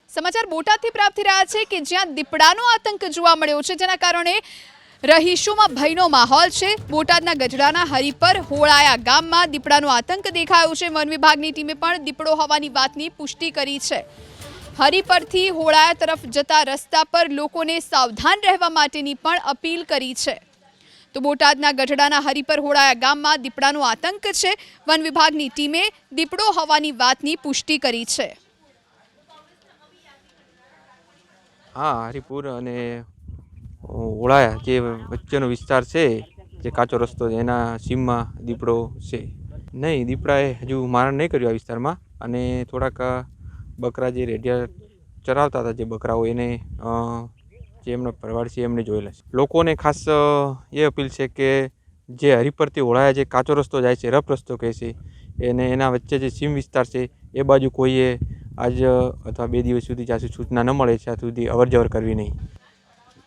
સમાચાર બોટાદથી પ્રાપ્ત થઈ રહ્યા છે કે જ્યાં દીપડાનો આતંક જોવા મળ્યો છે, જેના કારણે રહીશોમાં ભયનો માહોલ છે। બોટાદના ગઢડાના હરિપર હોળાયા ગામમાં દીપડાનો આતંક દેખાયો છે। વન વિભાગની ટીમે પણ દીપડો હોવાની વાતની પુષ્ટિ કરી છે। હરિપરથી હોળાયા તરફ જતા રસ્તા પર લોકોને સાવધાન રહેવા માટેની પણ અપીલ કરી છે। તો બોટાદના ગઢડાના હરિપર હોળાયા ગામમાં દીપડાનો આતંક છે। વન વિભાગની ટીમે દીપડો હોવાની વાતની પુષ્ટિ કરી છે। हाँ, हरिपुर अने ओळाया जे वच्चेनो विस्तार छे जे काचो रस्तो एना सीममां दीपड़ो छे। नहीं, दीपड़ाए हजू मारण नहीं कर्युं आ विस्तारमां अने थोड़ाक बकरा जे रेडिया चरावता हता जे बकराओ एने जे एमनो परिवार छे एमणे जोयेला छे। लोकोने खास ए अपील छे के जे हरिपरथी ओळाया जे काचो रस्तो जाय छे, रफ रस्तो कहे छे, एने एना वच्चे जे सीम विस्तार छे ए बाजू कोईए आज अथवा 2 दिवस सुधी ज्यां सूचना न मळे ત્યાં સુધી અવર જવર કરવી નહીં।